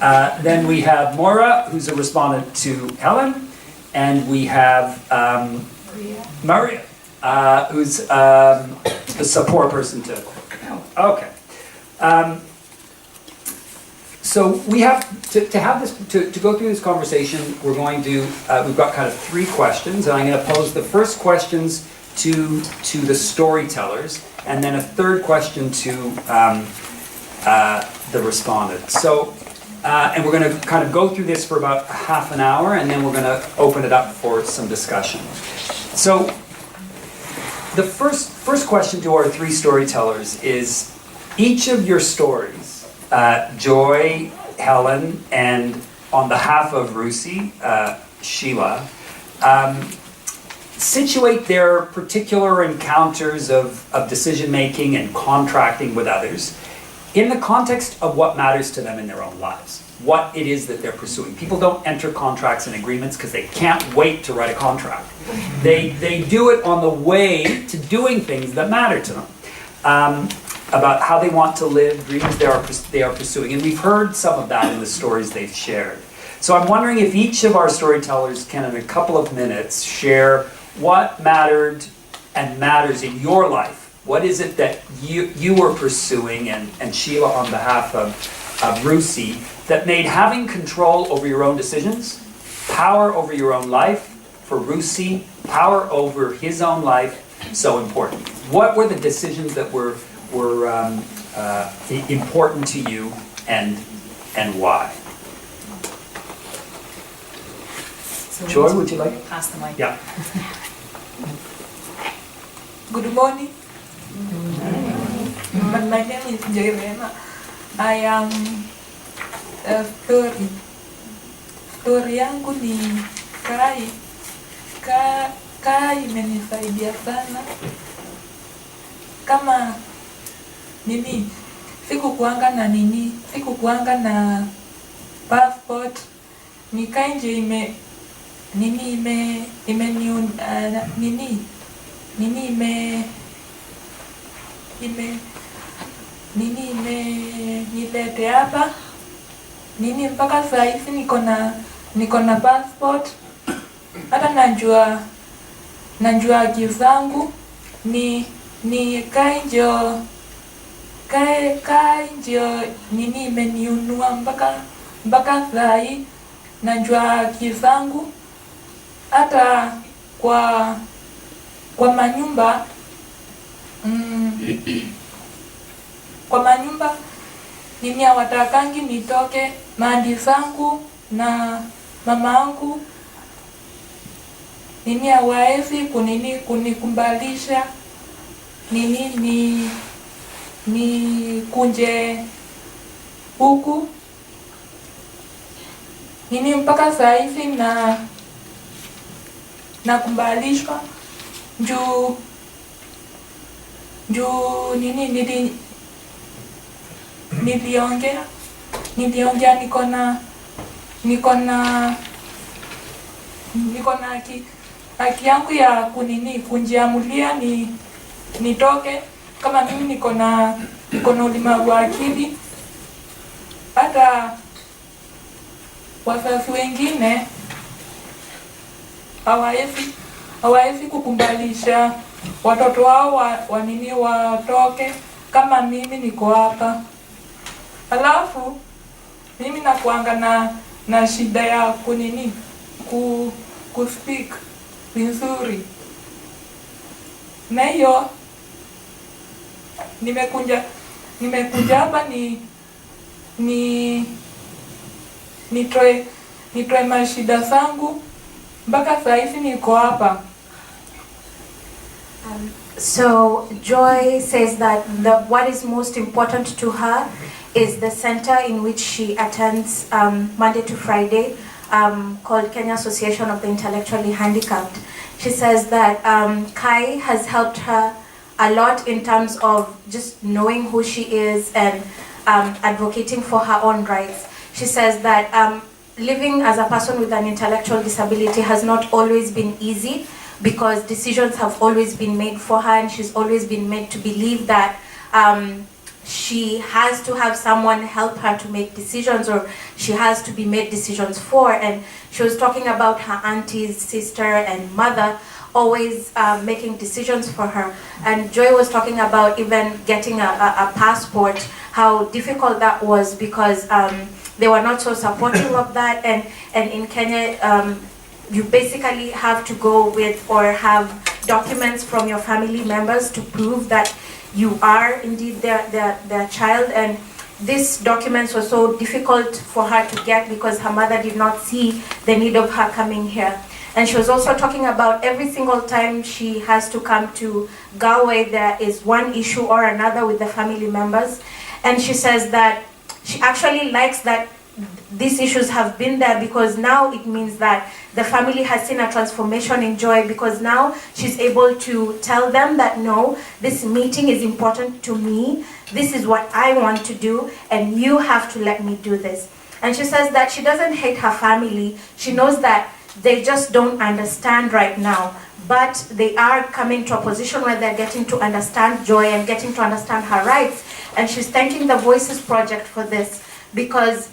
Then we have Moira, who's a respondent to Helen, and we have Maria, who's the support person to Helen. Okay. So we have to have this to go through this conversation. We're going to we've got kind of 3 questions, and I'm going to pose the first questions to the storytellers, and then a third question to the respondents. So, and we're going to kind of go through this for about half an hour, and then we're going to open it up for some discussion. So, the first question to our 3 storytellers is: each of your stories, Joy, Helen, and on behalf of Rusi, Sheila, situate their particular encounters of decision-making and contracting with others in the context of what matters to them in their own lives, what it is that they're pursuing. People don't enter contracts and agreements because they can't wait to write a contract. They do it on the way to doing things that matter to them, about how they want to live, dreams they are pursuing. And we've heard some of that in the stories they've shared. So I'm wondering if each of our storytellers can, in a couple of minutes, share what mattered and matters in your life. What is it that you were pursuing, and Sheila on behalf of Rusi, that made having control over your own decisions, power over your own life, for Rusi, power over his own life, so important? What were the decisions that were important to you, and why? So Joy, would you like? Pass the mic. Yeah. Good morning. My name is Joy Rema. I am a story. Story yangu ni Kai. Kai imenisaidia sana. Kama sikukuanga na passport, Kai nje nilete hapa mpaka saa hizi niko na passport. Hata najua haki zangu. Kai ndio imeniunua mpaka saa hii najua haki zangu. Hata kwa manyumba hawatakangi nitoke mahali zangu, na mama yangu hawaezi kunikumbalisha ni kunje huku mpaka saa hizi na kumbalishwa juu niliongea niko na haki yangu ya kunjiamulia nitoke. Kama mimi niko na ulemavu wa akili, hata wazazi wengine hawawezi kukumbalisha watoto wao watoke kama mimi niko hapa. Alafu mimi nakuanga na shida ya kuspeak vizuri, na hiyo nimekuja hapa nitoe mashida zangu mpaka saa hizi niko hapa. So Joy says that what is most important to her is the center in which she attends Monday to Friday, called Kenya Association of the Intellectually Handicapped. She says that Kai has helped her a lot in terms of just knowing who she is and advocating for her own rights. She says that living as a person with an intellectual disability has not always been easy, because decisions have always been made for her, and she's always been made to believe that she has to have someone help her to make decisions, or she has to be made decisions for. And she was talking about her auntie's sister and mother always making decisions for her. And Joy was talking about even getting a passport, how difficult that was because they were not so supportive of that. And in Kenya, you basically have to go with or have documents from your family members to prove that you are indeed their child. And these documents were so difficult for her to get because her mother did not see the need of her coming here. And she was also talking about every single time she has to come to Galway, there is one issue or another with the family members. And she says that she actually likes that these issues have been there because now it means that the family has seen a transformation in Joy, because now she's able to tell them that no, this meeting is important to me, this is what I want to do, and you have to let me do this. And she says that she doesn't hate her family, she knows that they just don't understand right now, but they are coming to a position where they're getting to understand Joy and getting to understand her rights. And she's thanking the Voices Project for this because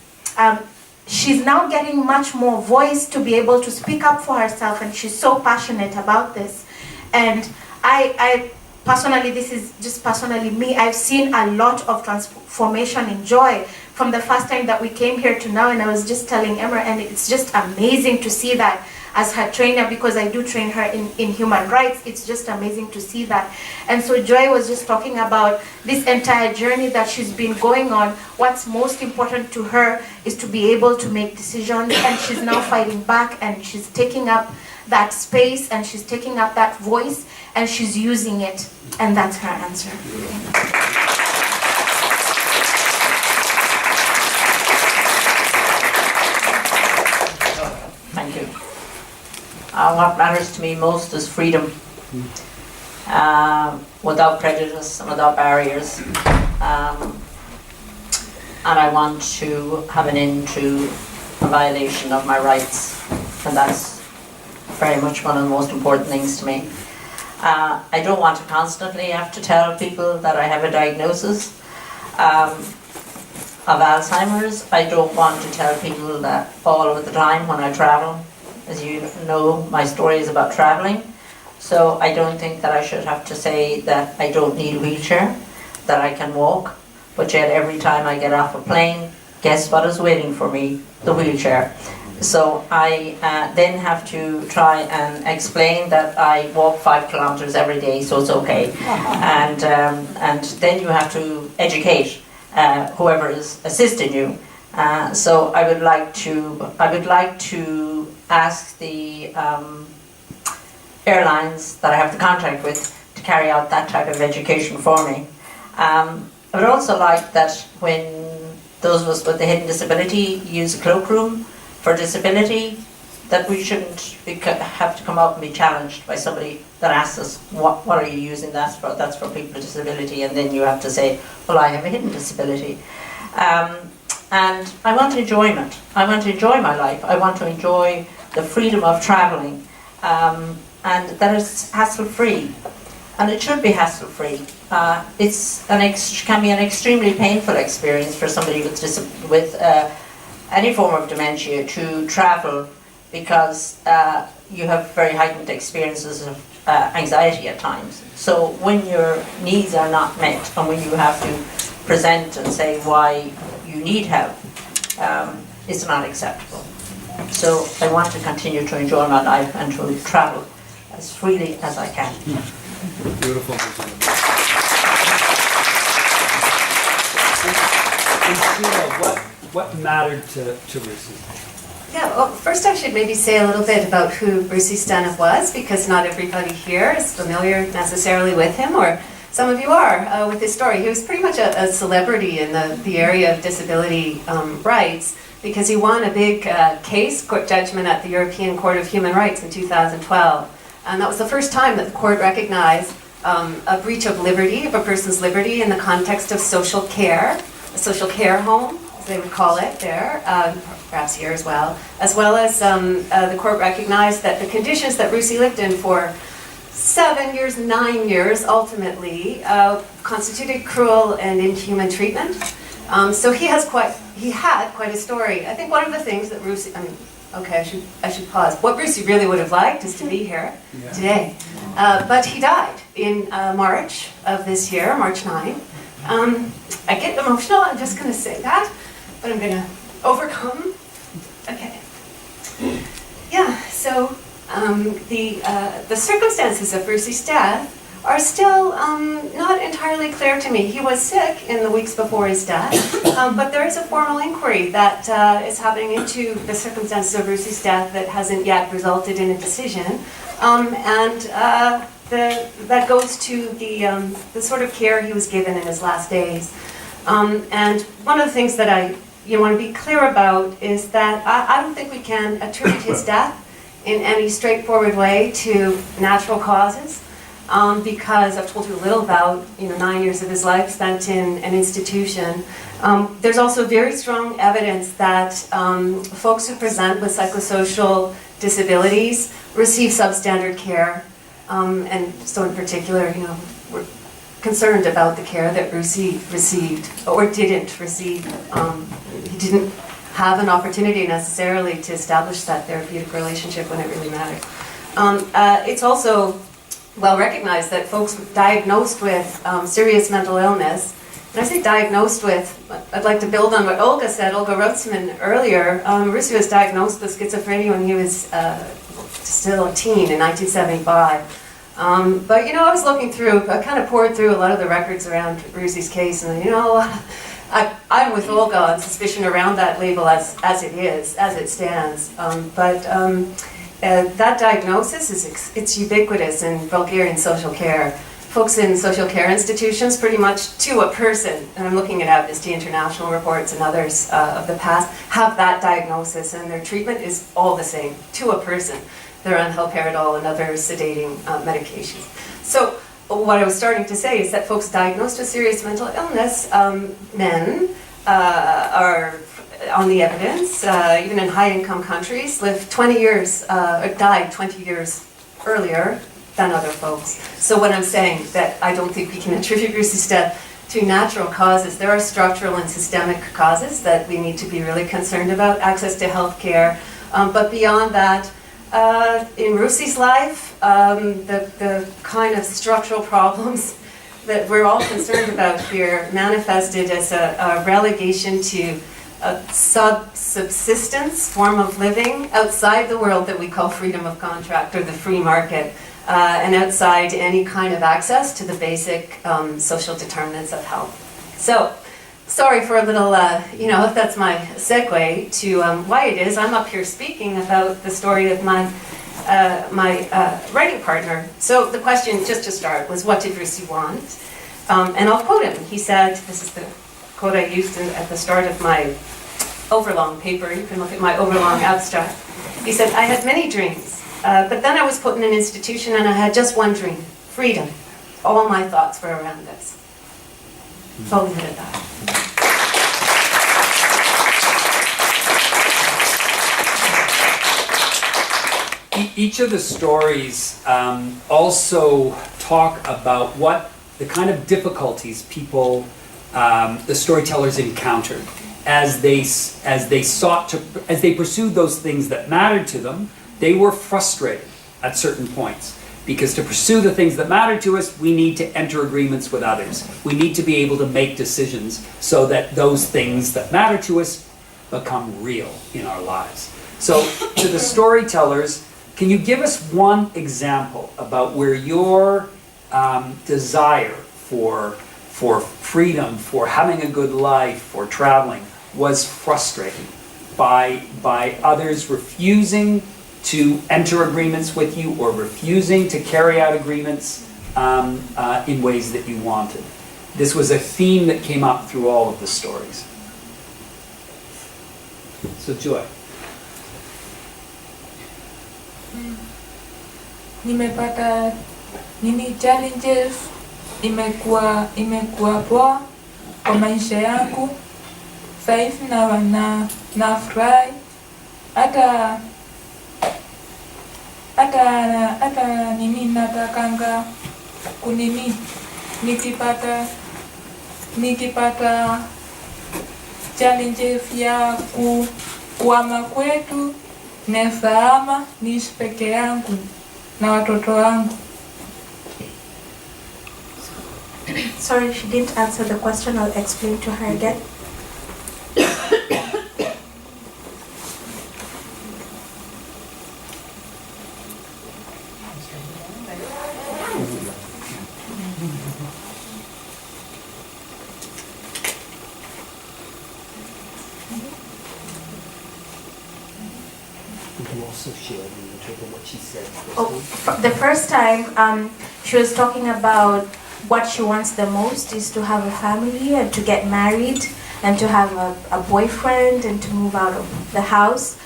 she's now getting much more voice to be able to speak up for herself, and she's so passionate about this. And I personally, this is just personally me, I've seen a lot of transformation in Joy from the first time that we came here to now. And I was just telling Emma, and it's just amazing to see that as her trainer, because I do train her in human rights. It's just amazing to see that. And so Joy was just talking about this entire journey that she's been going on. What's most important to her is to be able to make decisions, and she's now fighting back, and she's taking up that space, and she's taking up that voice, and she's using it. And that's her answer. Thank you. What matters to me most is freedom, without prejudice and without barriers. And I want to have an end to a violation of my rights, and that's very much one of the most important things to me. I don't want to constantly have to tell people that I have a diagnosis of Alzheimer's. I don't want to tell people that all of the time when I travel. As you know, my story is about traveling, so I don't think that I should have to say that I don't need a wheelchair, that I can walk, but yet every time I get off a plane, guess what is waiting for me? The wheelchair. So I then have to try and explain that I walk 5 kilometers every day, so it's okay. And then you have to educate whoever is assisting you. So I would like to ask the airlines that I have the contract with to carry out that type of education for me. I would also like that when those of us with a hidden disability use a cloakroom for disability, that we shouldn't have to come out and be challenged by somebody that asks us, what are you using that for? That's for people with disability, and then you have to say, well, I have a hidden disability. And I want enjoyment. I want to enjoy my life. I want to enjoy the freedom of travelling, and that it's hassle-free. And it should be hassle-free. Can be an extremely painful experience for somebody with any form of dementia to travel, because you have very heightened experiences of anxiety at times. So when your needs are not met, and when you have to present and say why you need help, it's not acceptable. So I want to continue to enjoy my life and to travel as freely as I can. Beautiful. What mattered to Rusi? Yeah, well, first I should maybe say a little bit about who Rusi Stanov was, because not everybody here is familiar necessarily with him, or some of you are with his story. He was pretty much a celebrity in the area of disability rights, because he won a big court judgment at the European Court of Human Rights in 2012. And that was the first time that the court recognized a breach of liberty, of a person's liberty, in the context of social care, a social care home, as they would call it there, perhaps here as well as the court recognized that the conditions that Rusi lived in for 7 years, 9 years, ultimately, constituted cruel and inhuman treatment. So he had quite a story. I think one of the things that Rusi, I should pause. What Rusi really would have liked is to be here today. But he died in March of this year, March 9. I get emotional, I'm just going to say that, but I'm going to overcome. Okay. Yeah, so the circumstances of Rusi's death are still not entirely clear to me. He was sick in the weeks before his death, but there is a formal inquiry that is happening into the circumstances of Rusi's death that hasn't yet resulted in a decision. That goes to the sort of care he was given in his last days. And one of the things that I want to be clear about is that I don't think we can attribute his death in any straightforward way to natural causes, because I've told you a little about 9 years of his life spent in an institution. There's also very strong evidence that folks who present with psychosocial disabilities receive substandard care. And so in particular, we're concerned about the care that Rusi received or didn't receive. He didn't have an opportunity necessarily to establish that therapeutic relationship when it really mattered. It's also well recognized that folks diagnosed with serious mental illness, and I say diagnosed with, I'd like to build on what Olga said, Olga Rotsman earlier. Rusi was diagnosed with schizophrenia when he was still a teen in 1975. But I was looking through, I kind of poured through a lot of the records around Rusi's case, and I'm with Olga on suspicion around that label as it is, as it stands. That diagnosis it's ubiquitous in Bulgarian social care. Folks in social care institutions, pretty much to a person, and I'm looking at Amnesty International reports and others of the past, have that diagnosis, and their treatment is all the same, to a person. They're on haloperidol and other sedating medications. So what I was starting to say is that folks diagnosed with serious mental illness, men are on the evidence, even in high-income countries, lived 20 years, or died 20 years earlier than other folks. So when I'm saying that I don't think we can attribute Rusi's death to natural causes, there are structural and systemic causes that we need to be really concerned about, access to health care. But beyond that, in Rusi's life, the kind of structural problems that we're all concerned about here manifested as a relegation to a subsistence form of living outside the world that we call freedom of contract or the free market, and outside any kind of access to the basic social determinants of health. So, sorry for a little, that's my segue to why it is I'm up here speaking about the story of my writing partner. So the question, just to start, was what did Rusi want? And I'll quote him. He said, this is the quote I used at the start of my overlong paper. You can look at my overlong abstract. He said, I had many dreams, but then I was put in an institution and I had just one dream, freedom. All my thoughts were around this. So I'll leave it at that. Each of the stories also talk about what the kind of difficulties people, the storytellers encountered as they pursued those things that mattered to them. They were frustrated at certain points, because to pursue the things that matter to us, we need to enter agreements with others. We need to be able to make decisions so that those things that matter to us become real in our lives. So to the storytellers, can you give us one example about where your desire for freedom, for having a good life, for traveling, was frustrated by others refusing to enter agreements with you or refusing to carry out agreements in ways that you wanted? This was a theme that came up through all of the stories. So Joy. Nimepata challenges imekuwa poa kwa maisha yangu. Saizi na furahi hata hata nini natakanga kunini nikipata challenges ya kuama kwetu nesa ama niishi peke yangu na watoto wangu. Sorry, she didn't answer the question. I'll explain to her again. Would you also share the truth of what she said? The first time, she was talking about what she wants the most is to have a family and to get married and to have a boyfriend and to move out of the house.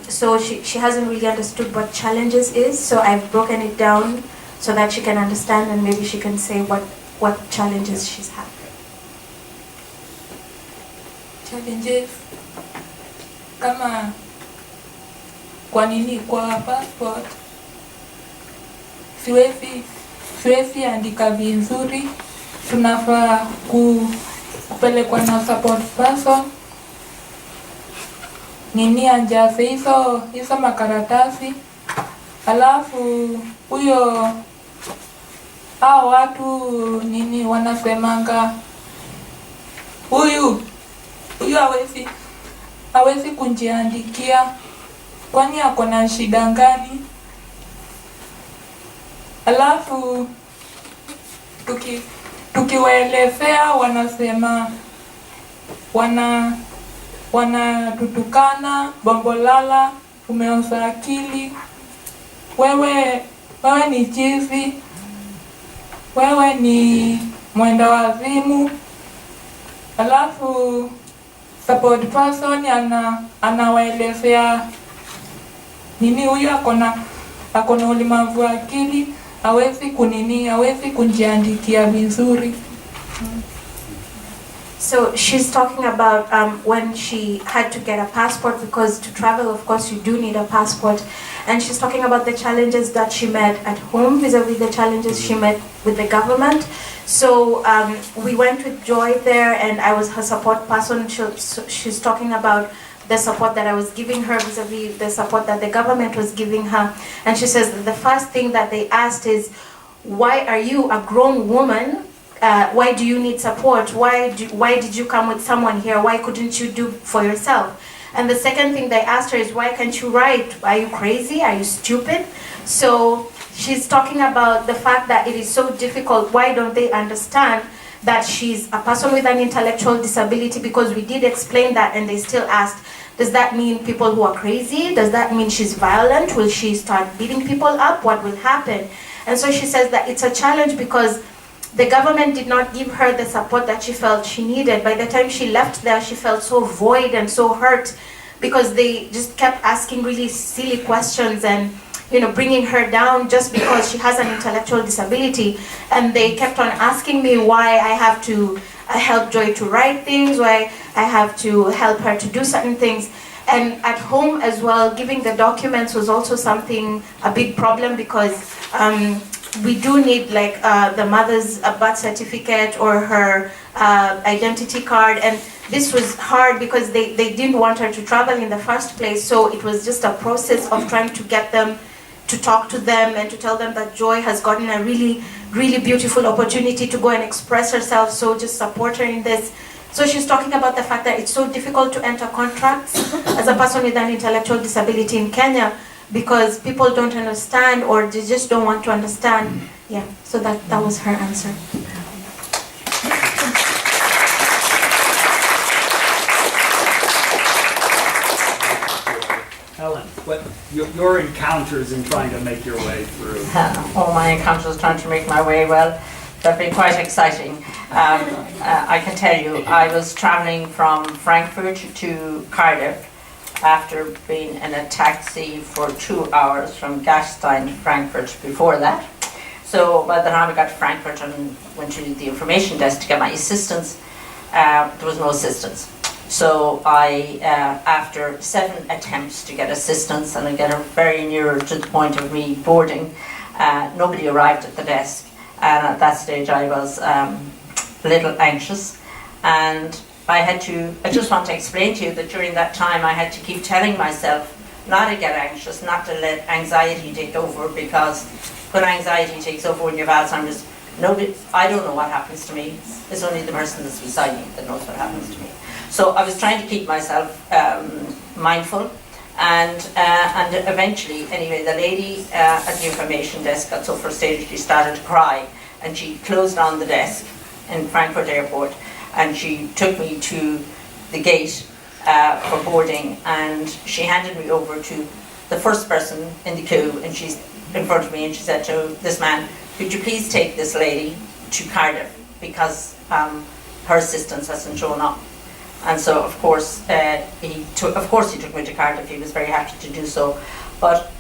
So she hasn't really understood what challenges is, so I've broken it down so that she can understand and maybe she can say what challenges she's had. Challenges kama kwa passport siwezi andika vizuri, tunafaa kupelekwa na support person nini anjaze hizo makaratasi, alafu hao watu nini wanasemanga huyu hawezi kunjiandikia, kwani ako na shida gani? Alafu tukiwaelezea wanasema wanatutukana, bombolala, umeoza akili, wewe ni chizi, wewe ni mwenda wazimu. Alafu support person anawaelezea nini huyu akona ulemavu wa akili, hawezi kujiandikia vizuri. So she's talking about when she had to get a passport, because to travel, of course, you do need a passport. And she's talking about the challenges that she met at home vis-a-vis the challenges she met with the government. So we went with Joy there, and I was her support person. She's talking about the support that I was giving her vis-a-vis the support that the government was giving her. And she says that the first thing that they asked is, why are you a grown woman? Why do you need support? Why did you come with someone here? Why couldn't you do for yourself? And the second thing they asked her is, why can't you write? Are you crazy? Are you stupid? So she's talking about the fact that it is so difficult. Why don't they understand that she's a person with an intellectual disability? Because we did explain that, and they still asked, does that mean people who are crazy? Does that mean she's violent? Will she start beating people up? What will happen? And so she says that it's a challenge because the government did not give her the support that she felt she needed. By the time she left there, she felt so void and so hurt because they just kept asking really silly questions and bringing her down just because she has an intellectual disability. And they kept on asking me why I have to help Joy to write things, why I have to help her to do certain things. And at home as well, giving the documents was also a big problem because we do need the mother's birth certificate or her identity card, and this was hard because they didn't want her to travel in the first place. So it was just a process of trying to get them to talk to them and to tell them that Joy has gotten a really, really beautiful opportunity to go and express herself, so just support her in this. So she's talking about the fact that it's so difficult to enter contracts as a person with an intellectual disability in Kenya because people don't understand or they just don't want to understand. Yeah, so that was her answer. Helen, what your encounters in trying to make your way through? All my encounters trying to make my way, well, they've been quite exciting. I can tell you, I was travelling from Frankfurt to Cardiff after being in a taxi for 2 hours from Gastein to Frankfurt before that. So by the time I got to Frankfurt and went to the information desk to get my assistance, there was no assistance. So I, after 7 attempts to get assistance and I get her very near to the point of me boarding, nobody arrived at the desk. And at that stage I was a little anxious, and I just want to explain to you that during that time I had to keep telling myself not to get anxious, not to let anxiety take over, because when anxiety takes over when you have Alzheimer's, I don't know what happens to me. It's only the person that's beside me that knows what happens to me. So I was trying to keep myself mindful, and eventually, anyway, the lady at the information desk got so frustrated she started to cry, and she closed on the desk in Frankfurt Airport, and she took me to the gate for boarding, and she handed me over to the first person in the queue, and she's in front of me, and she said to this man, "Could you please take this lady to Cardiff, because her assistance hasn't shown up." And so, of course, he took me to Cardiff. He was very happy to do so. But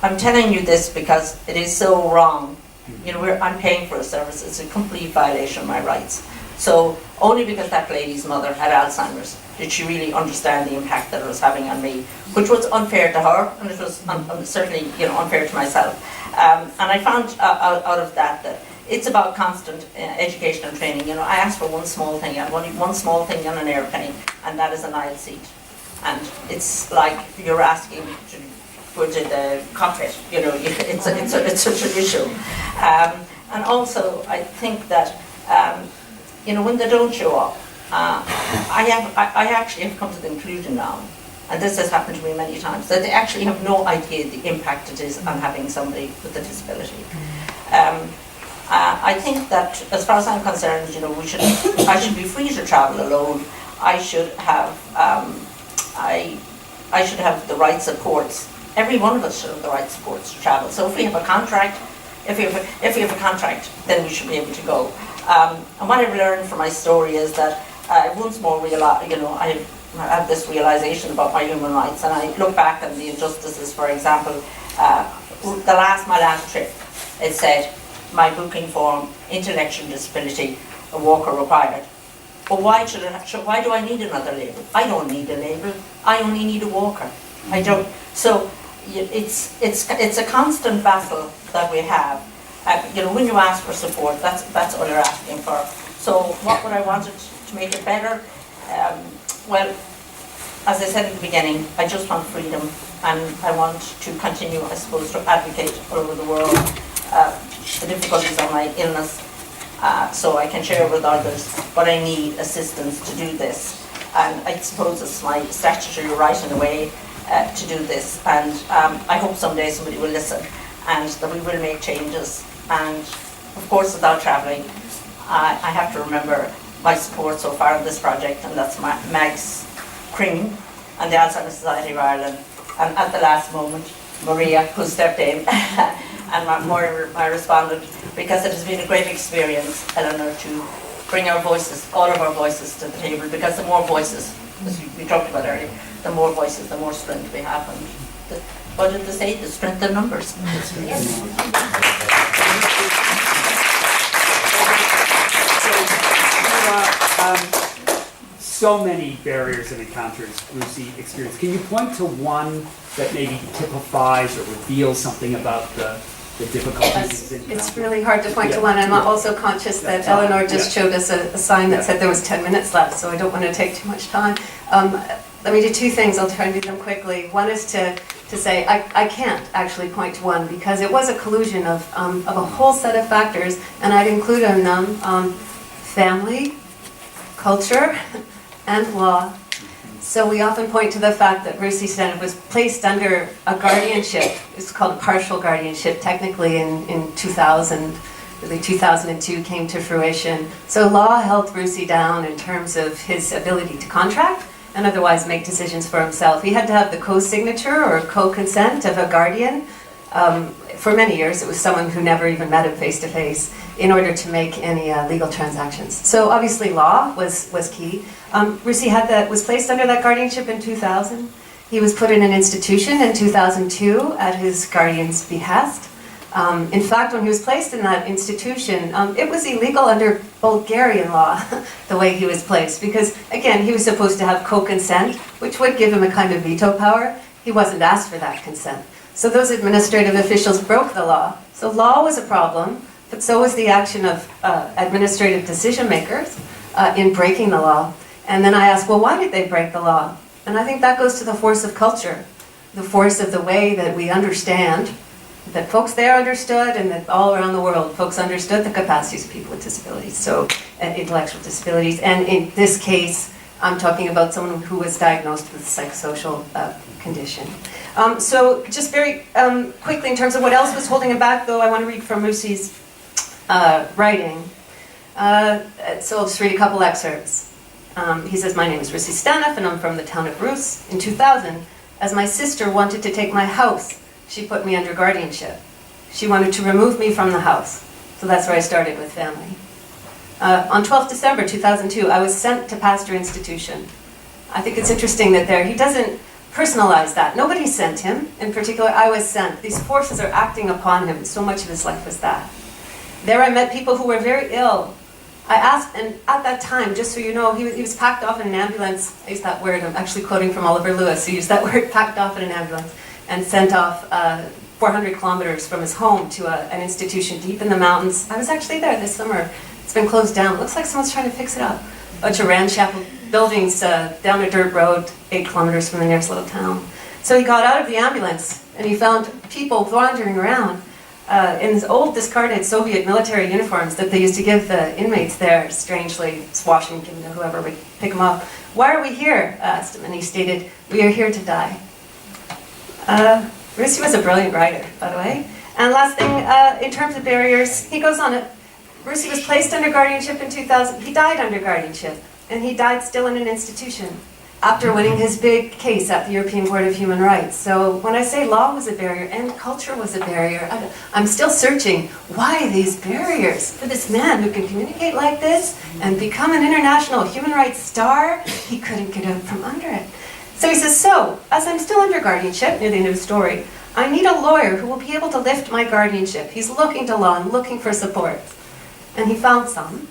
I'm telling you this because it is so wrong. You know, I'm paying for a service. It's a complete violation of my rights. So only because that lady's mother had Alzheimer's did she really understand the impact that it was having on me, which was unfair to her, and it was certainly, you know, unfair to myself. And I found out of that it's about constant education and training. You know, I asked for one small thing. I wanted one small thing on an airplane, and that is an aisle seat. And it's like you're asking to go to the cockpit. You know, it's such an issue. And also, I think that you know, when they don't show up, I actually have come to the conclusion now, and this has happened to me many times, that they actually have no idea the impact it is on having somebody with a disability. I think that, as far as I'm concerned, you know, I should be free to travel alone. I should have the right supports. Every one of us should have the right supports to travel. So if we have a contract, if we have a contract, then we should be able to go. And what I've learned from my story is that I once more realize, you know, I have this realization about my human rights, and I look back at the injustices. For example, my last trip, it said, my booking form, intellectual disability, a walker required. But why do I need another label? I don't need a label. I only need a walker. I don't. So it's a constant battle that we have. You know, when you ask for support, that's all you're asking for. So what would I wanted to make it better? Well, as I said at the beginning, I just want freedom, and I want to continue, I suppose, to advocate all over the world the difficulties of my illness, so I can share with others, but I need assistance to do this. And I suppose it's my statutory right in a way to do this, and I hope someday somebody will listen and that we will make changes. And of course, without travelling, I have to remember my support so far in this project, and that's Mags Cream and the Alzheimer's Society of Ireland, and at the last moment, Maria, who stepped in, and my respondent, because it has been a great experience, Eleanor, to bring our voices, all of our voices to the table, because the more voices, as we talked about earlier, the more voices, the more strength we have. And what did they say? The strength in numbers. So many barriers and encounters Rusi experienced. Can you point to one that maybe typifies or reveals something about the difficulties? It's really hard to point to one. I'm also conscious that Eleanor just showed us a sign that said there was 10 minutes left, so I don't want to take too much time. Let me do two things. I'll try and do them quickly. One is to say I can't actually point to one, because it was a collusion of a whole set of factors, and I'd include in them family, culture, and law. So we often point to the fact that Rusi Stanov was placed under a guardianship. It's called a partial guardianship, technically in 2000, really 2002 came to fruition. So law held Rusi down in terms of his ability to contract and otherwise make decisions for himself. He had to have the co-signature or co-consent of a guardian. For many years, it was someone who never even met him face to face in order to make any legal transactions. So obviously law was key. Rusi was placed under that guardianship in 2000. He was put in an institution in 2002 at his guardian's behest. In fact, when he was placed in that institution, it was illegal under Bulgarian law, the way he was placed, because, again, he was supposed to have co-consent, which would give him a kind of veto power. He wasn't asked for that consent. So those administrative officials broke the law. So law was a problem, but so was the action of administrative decision makers in breaking the law. And then I asked, well, why did they break the law? And I think that goes to the force of culture, the force of the way that we understand, that folks there understood, and that all around the world folks understood the capacities of people with disabilities, so intellectual disabilities. And in this case, I'm talking about someone who was diagnosed with a psychosocial condition. So just very quickly, in terms of what else was holding him back, though, I want to read from Rusi's writing. So I'll just read a couple excerpts. He says, my name is Rusi Stanov, and I'm from the town of Rus. In 2000, as my sister wanted to take my house, she put me under guardianship. She wanted to remove me from the house. So that's where I started with family. On 12th December 2002, I was sent to Pasteur Institution. I think it's interesting that he doesn't personalize that. Nobody sent him. In particular, I was sent. These forces are acting upon him. So much of his life was that. There I met people who were very ill. I asked, and at that time, just so you know, he was packed off in an ambulance. I use that word, I'm actually quoting from Oliver Lewis, who used that word, packed off in an ambulance, and sent off 400 kilometers from his home to an institution deep in the mountains. I was actually there this summer. It's been closed down. Looks like someone's trying to fix it up. A bunch of ramshackle buildings down a dirt road 8 kilometers from the nearest little town. So he got out of the ambulance and he found people wandering around in these old discarded Soviet military uniforms that they used to give the inmates there, strangely, wash them, give them to whoever would pick them up. Why are we here? I asked him, and he stated, we are here to die. Rusi was a brilliant writer, by the way. And last thing, in terms of barriers, he goes on it. Rusi was placed under guardianship in 2000. He died under guardianship, and he died still in an institution after winning his big case at the European Court of Human Rights. So when I say law was a barrier and culture was a barrier, I'm still searching, why these barriers for this man who can communicate like this and become an international human rights star? He couldn't get out from under it. So he says, so, as I'm still under guardianship, near the end of the story, I need a lawyer who will be able to lift my guardianship. He's looking to law and looking for support. And he found some.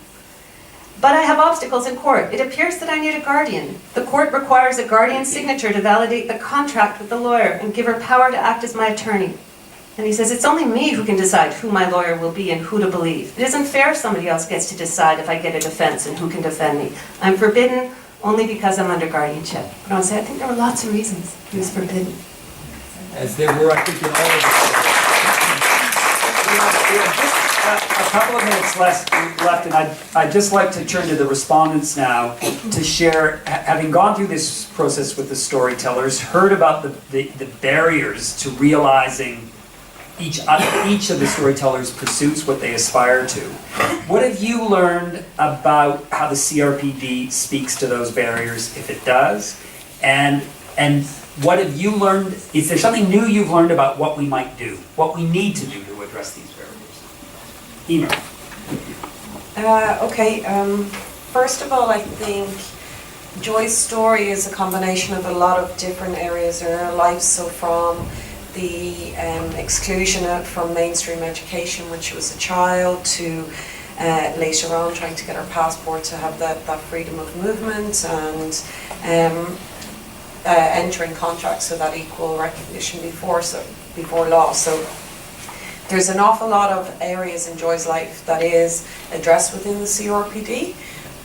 But I have obstacles in court. It appears that I need a guardian. The court requires a guardian's signature to validate the contract with the lawyer and give her power to act as my attorney. And he says, it's only me who can decide who my lawyer will be and who to believe. It isn't fair if somebody else gets to decide if I get a defense and who can defend me. I'm forbidden only because I'm under guardianship. But I want to say, I think there were lots of reasons he was forbidden. As there were, I think, in all of us. We have just a couple of minutes left, and I'd just like to turn to the respondents now to share, having gone through this process with the storytellers, heard about the barriers to realizing each of the storytellers' pursuits, what they aspire to. What have you learned about how the CRPD speaks to those barriers, if it does? And what have you learned? Is there something new you've learned about what we might do, what we need to do to address these barriers? Emer. First of all, I think Joy's story is a combination of a lot of different areas in her life. So from the exclusion from mainstream education when she was a child to later on trying to get her passport to have that freedom of movement and entering contracts so that equal recognition before law. So there's an awful lot of areas in Joy's life that is addressed within the CRPD,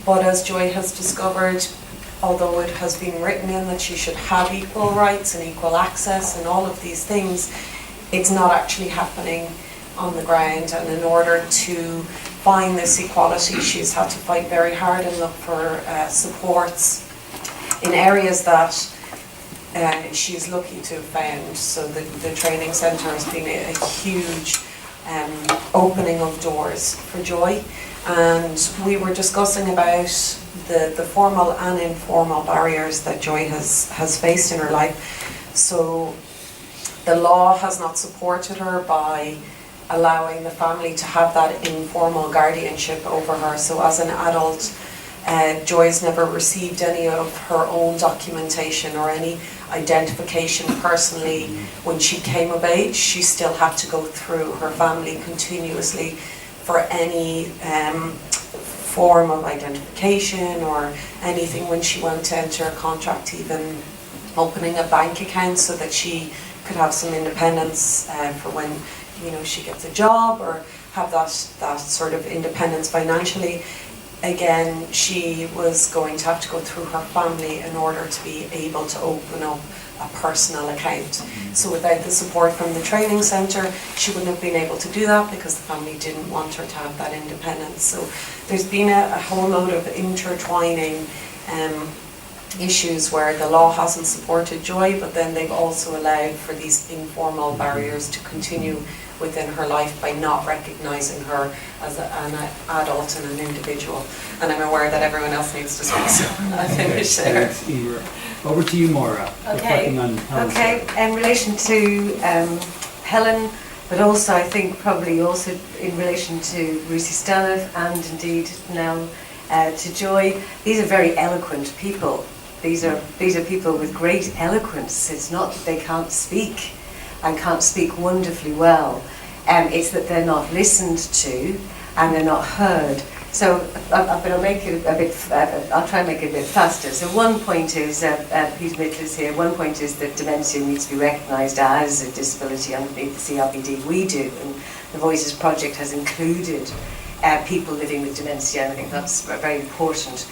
but as Joy has discovered, although it has been written in that she should have equal rights and equal access and all of these things, it's not actually happening on the ground. And in order to find this equality, she's had to fight very hard and look for supports in areas that she's lucky to have found. So the training centre has been a huge opening of doors for Joy. And we were discussing about the formal and informal barriers that Joy has faced in her life. So the law has not supported her by allowing the family to have that informal guardianship over her. So as an adult, Joy has never received any of her own documentation or any identification personally. When she came of age, she still had to go through her family continuously for any form of identification or anything when she went to enter a contract, even opening a bank account so that she could have some independence for when she gets a job, or have that sort of independence financially. Again, she was going to have to go through her family in order to be able to open up a personal account. So without the support from the training centre, she wouldn't have been able to do that because the family didn't want her to have that independence. So there's been a whole load of intertwining issues where the law hasn't supported Joy, but then they've also allowed for these informal barriers to continue within her life by not recognising her as an adult and an individual. And I'm aware that everyone else needs to speak, so I'll finish there. Thanks, Emer. Over to you, Maura. Reflecting on Helen's Okay. story. In relation to Helen, but also I think probably also in relation to Lucy Staniff and indeed now to Joy, these are very eloquent people. These are people with great eloquence. It's not that they can't speak and can't speak wonderfully well. It's that they're not listened to and they're not heard. So I'll make it a bit. I'll try and make it a bit faster. So one point is, Peter Mitchell is here. One point is that dementia needs to be recognised as a disability underneath the CRPD. We do, and the Voices Project has included people living with dementia. And I think that's very important.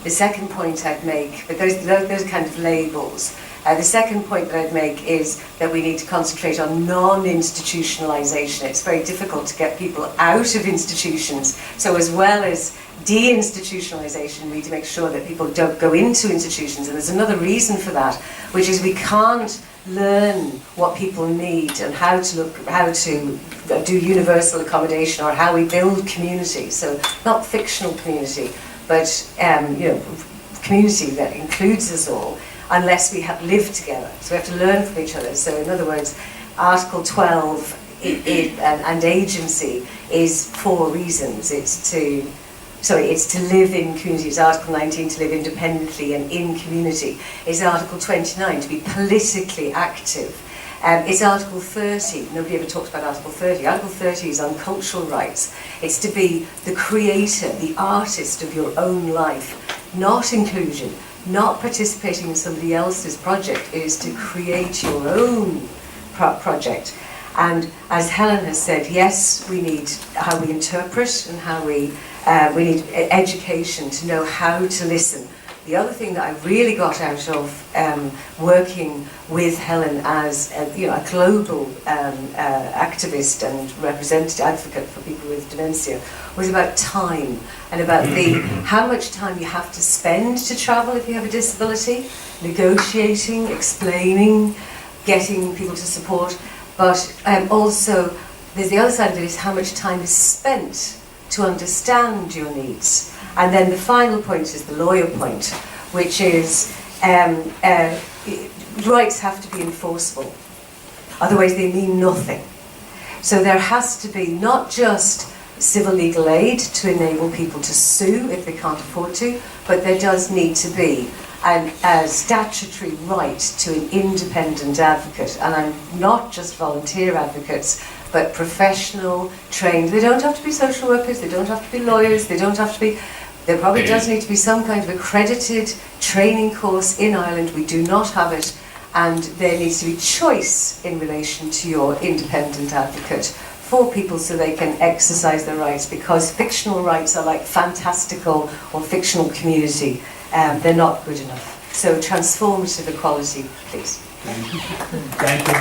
The second point I'd make, but those kind of labels. The second point that I'd make is that we need to concentrate on non-institutionalisation. It's very difficult to get people out of institutions. So as well as deinstitutionalisation, we need to make sure that people don't go into institutions. And there's another reason for that, which is we can't learn what people need and how to do universal accommodation or how we build community. So not fictional community, but community that includes us all, unless we have lived together. So we have to learn from each other. So in other words, Article 12 and agency is for reasons. It's to live in community. It's Article 19 to live independently and in community. It's Article 29 to be politically active. It's Article 30. Nobody ever talks about Article 30. Article 30 is on cultural rights. It's to be the creator, the artist of your own life, not inclusion, not participating in somebody else's project. It is to create your own project. And as Helen has said, yes, we need how we interpret and how we need education to know how to listen. The other thing that I really got out of working with Helen as a global activist and representative advocate for people with dementia was about time and about how much time you have to spend to travel if you have a disability, negotiating, explaining, getting people to support, but also there's the other side of it is how much time is spent to understand your needs. And then the final point is the lawyer point, which is rights have to be enforceable. Otherwise they mean nothing. So there has to be not just civil legal aid to enable people to sue if they can't afford to, but there does need to be a statutory right to an independent advocate. And I'm not just volunteer advocates, but professional, trained. They don't have to be social workers, they don't have to be lawyers, they don't have to be... There probably does need to be some kind of accredited training course in Ireland. We do not have it. And there needs to be choice in relation to your independent advocate for people so they can exercise their rights, because fictional rights are like fantastical or fictional community. They're not good enough. So transformative equality, please. Thank you. Thank you.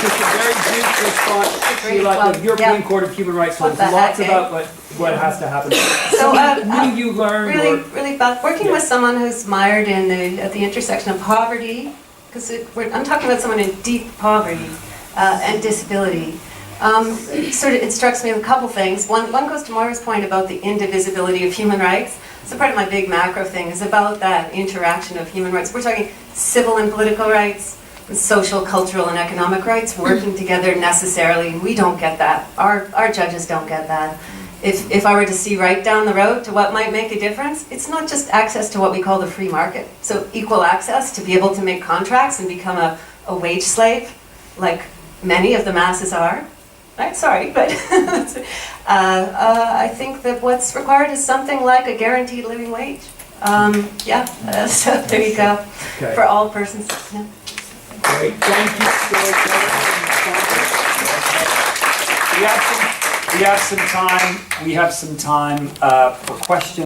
Just a very brief response, Sheila, the European Court of Human Rights talks lots about what has to happen. So, What do you learn? really bad. Working with someone who's mired at the intersection of poverty, because I'm talking about someone in deep poverty and disability. It instructs me of a couple things. One goes to Maura's point about the indivisibility of human rights. So part of my big macro thing is about that interaction of human rights. We're talking civil and political rights, social, cultural, and economic rights working together necessarily. We don't get that. Our judges don't get that. if I were to see right down the road to what might make a difference, it's not just access to what we call the free market. So equal access to be able to make contracts and become a wage slave, like many of the masses are. Right, sorry, but I think that what's required is something like a guaranteed living wage. So there you go, Okay. for all persons. Yeah. Great, thank you so much. We have some time for questions.